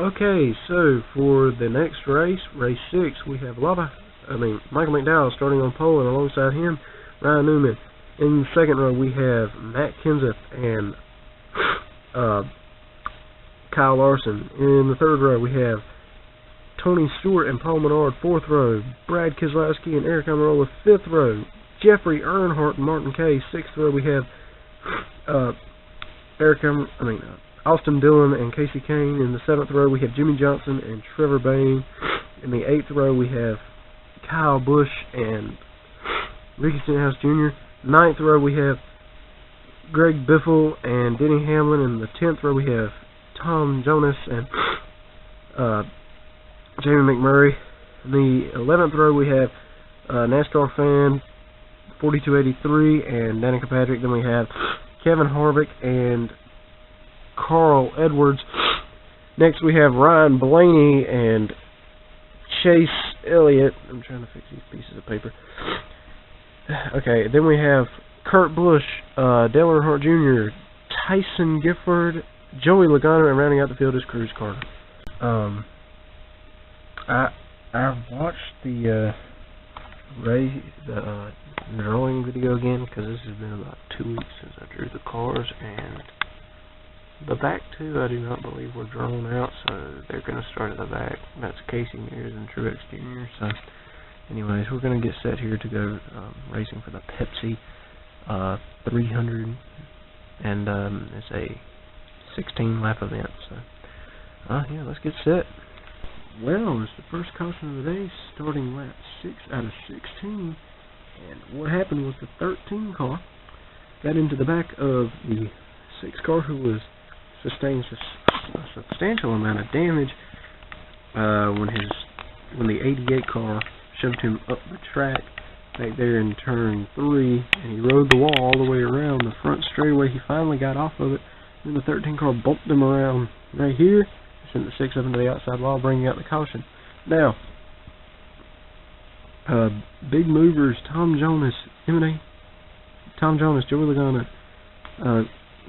Okay, so for the next race, race 6, we have Michael McDowell starting on pole, and alongside him, Ryan Newman. In the second row, we have Matt Kenseth and Kyle Larson. In the third row, we have Tony Stewart and Paul Menard. Fourth row, Brad Keselowski and Eric Almirola. Fifth row, Jeffrey Earnhardt and Martin Kay. Sixth row, we have Austin Dillon and Casey Kane. In the seventh row, we have Jimmy Johnson and Trevor Bayne. In the eighth row, we have Kyle Busch and Ricky Stenhouse Jr. Ninth row, we have Greg Biffle and Denny Hamlin. In the 10th row, we have Tom Jonas and Jamie McMurray. In the 11th row, we have NASCAR fan 4283 and Danica Patrick. Then we have Kevin Harvick and Carl Edwards. Next, we have Ryan Blaney and Chase Elliott. I'm trying to fix these pieces of paper. Okay, then we have Kurt Busch, Dale Earnhardt Jr., Tyson Gifford, Joey Logano, and rounding out the field is Cruz Carter. I watched the drawing video again because this has been about 2 weeks since I drew the cars, and the back two I do not believe were drawn out, so they're going to start at the back. That's Casey Mears and Truex Jr. So, anyways, we're going to get set here to go racing for the Pepsi 300, and it's a 16-lap event. So, yeah, let's get set. Well, it's the first caution of the day, starting lap 6 out of 16, and what happened was the 13 car got into the back of the 6 car, who was sustained a substantial amount of damage when the 88 car shoved him up the track back there in turn 3, and he rode the wall all the way around the front straightaway. He finally got off of it, then the 13 car bumped him around right here, sent the 6 up into the outside wall, bringing out the caution. Now, big movers, Tom Jonas, Joey Logano,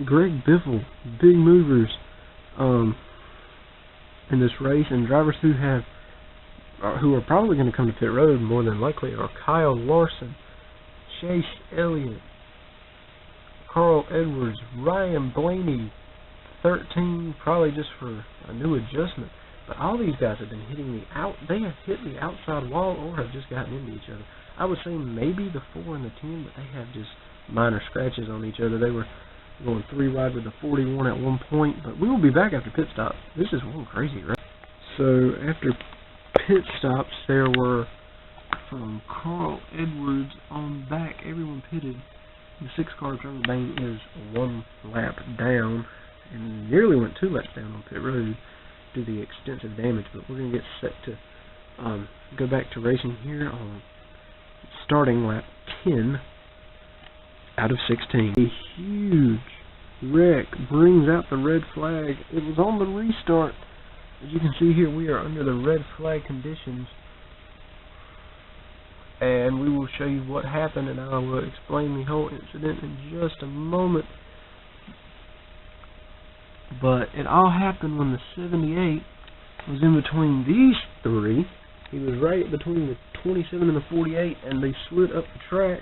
Greg Biffle, big movers in this race, and drivers who are probably going to come to pit road more than likely are Kyle Larson, Chase Elliott, Carl Edwards, Ryan Blaney, 13, probably just for a new adjustment. But all these guys have been they have hit the outside wall or have just gotten into each other. I would say maybe the 4 and the 10, but they have just minor scratches on each other. They were going 3 wide with the 41 at one point, but we will be back after pit stop. This is one crazy, right? So after pit stops, there were from Carl Edwards on back. Everyone pitted. The 6 car Trevor Bayne is 1 lap down, and nearly went 2 laps down on pit road due to the extensive damage. But we're going to get set to go back to racing here on starting lap 10 out of 16. A huge wreck brings out the red flag. It was on the restart. As you can see here, we are under the red flag conditions, and we will show you what happened, and I will explain the whole incident in just a moment. But it all happened when the 78 was in between these 3. He was right between the 27 and the 48, and they slid up the track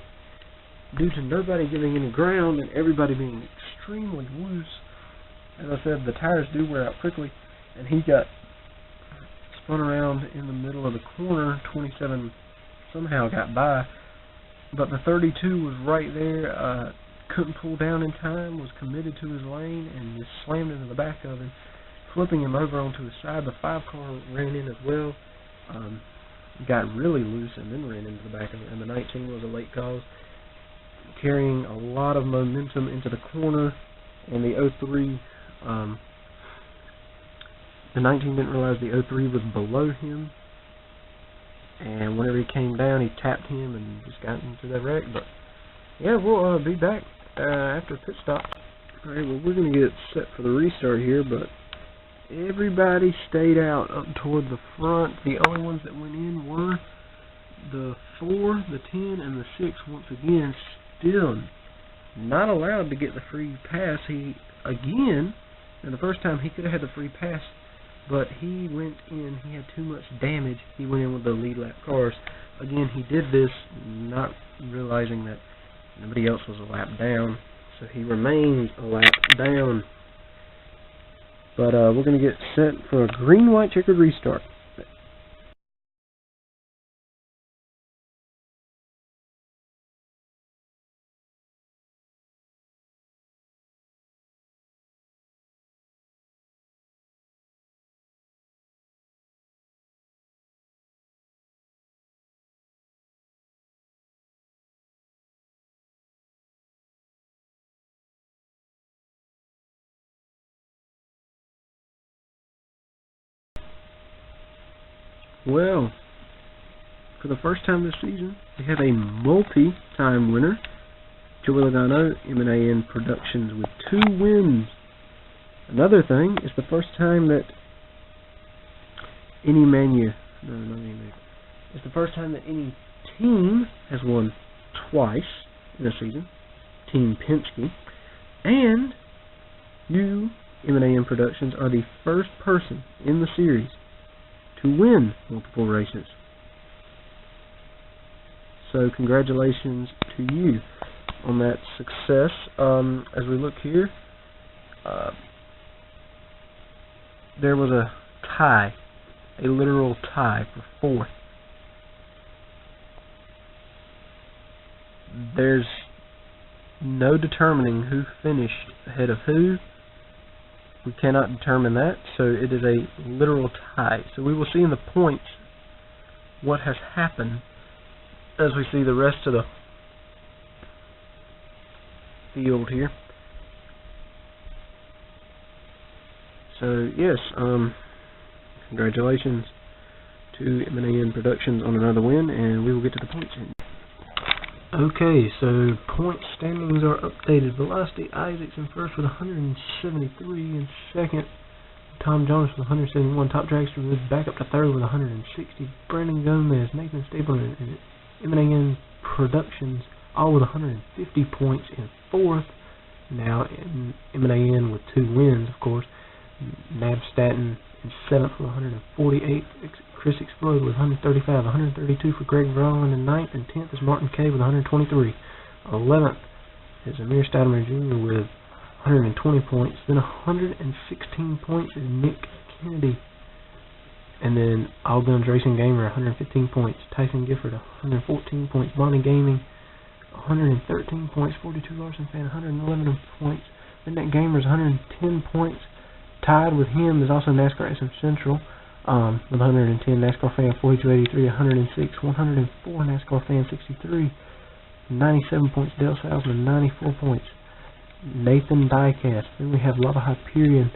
due to nobody giving any ground and everybody being extremely loose. As I said, the tires do wear out quickly, and he got spun around in the middle of the corner. 27 somehow got by, but the 32 was right there, couldn't pull down in time, was committed to his lane, and just slammed into the back of him, flipping him over onto his side. The 5 car ran in as well, got really loose and then ran into the back of it, and the 19 was a late cause, carrying a lot of momentum into the corner, and the 03, the 19 didn't realize the 03 was below him, and whenever he came down, he tapped him and just got into that wreck. But yeah, we'll be back after pit stop. Alright, well, we're going to get set for the restart here, but everybody stayed out up toward the front. The only ones that went in were the 4, the 10, and the 6. Once again, still not allowed to get the free pass. He, again, and the first time he could have had the free pass but he went in, he had too much damage, he went in with the lead lap cars. Again, he did this not realizing that nobody else was a lap down, so he remains a lap down. But we're going to get set for a green, white, checkered restart. Well, for the first time this season, we have a multi-time winner, Joey Logano, M&AN Productions, with 2 wins. Another thing, it's the first time that any it's the first time that any team has won twice in a season, Team Penske, and you, M&AN Productions, are the first person in the series to win multiple races. So congratulations to you on that success. As we look here, there was a tie, a literal tie for 4th. There's no determining who finished ahead of who. We cannot determine that, so it is a literal tie. So we will see in the points what has happened as we see the rest of the field here. So yes, congratulations to M&AN Productions on another win, and we will get to the points in. Okay, so point standings are updated. Velocity Isaacs in first with 173, in second Tom Jonas with 171. Top Dragster moves back up to third with 160. Brandon Gomez, Nathan Stabler, and M&AN Productions all with 150 points in fourth. Now in M&AN with 2 wins, of course. Nab Staten in seventh with 148. Chris Explode with 135, 132 for Greg Verlin in 9th, and 10th is Martin Kay with 123. 11th is Amir Stoudemire Jr. with 120 points. Then 116 points is Nick Kennedy. And then All Guns Racing Gamer, 115 points. Tyson Gifford, 114 points. Bonnie Gaming, 113 points. 42 Larson Fan, 111 points. Then that Gamer's 110 points. Tied with him is also NASCAR SM Central with 110. NASCAR Fan 4283, 106, 104 NASCAR Fan 63, 97 points. Dale Salzman 94 points. Nathan Diecast. Then we have Lava Hyperion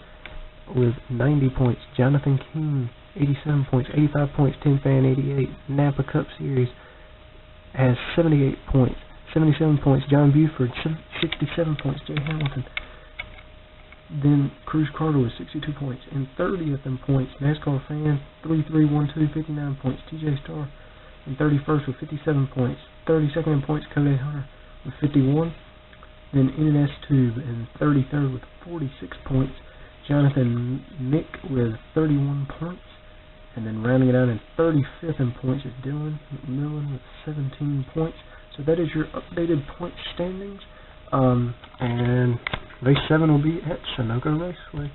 with 90 points. Jonathan King 87 points. 85 points. 10 Fan 88. Napa Cup Series has 78 points. 77 points. John Buford 67 points. Jay Hamilton. Then Cruz Carter with 62 points. And 30th in points, NASCAR Fan 3312, 59 points. TJ Starr in 31st with 57 points. 32nd in points, Cody Hunter with 51. Then NNS Tube in 33rd with 46 points. Jonathan Mick with 31 points. And then rounding it out in 35th in points is Dylan McMillan with 17 points. So that is your updated point standings. And Race 7 will be at Sunoco Raceway.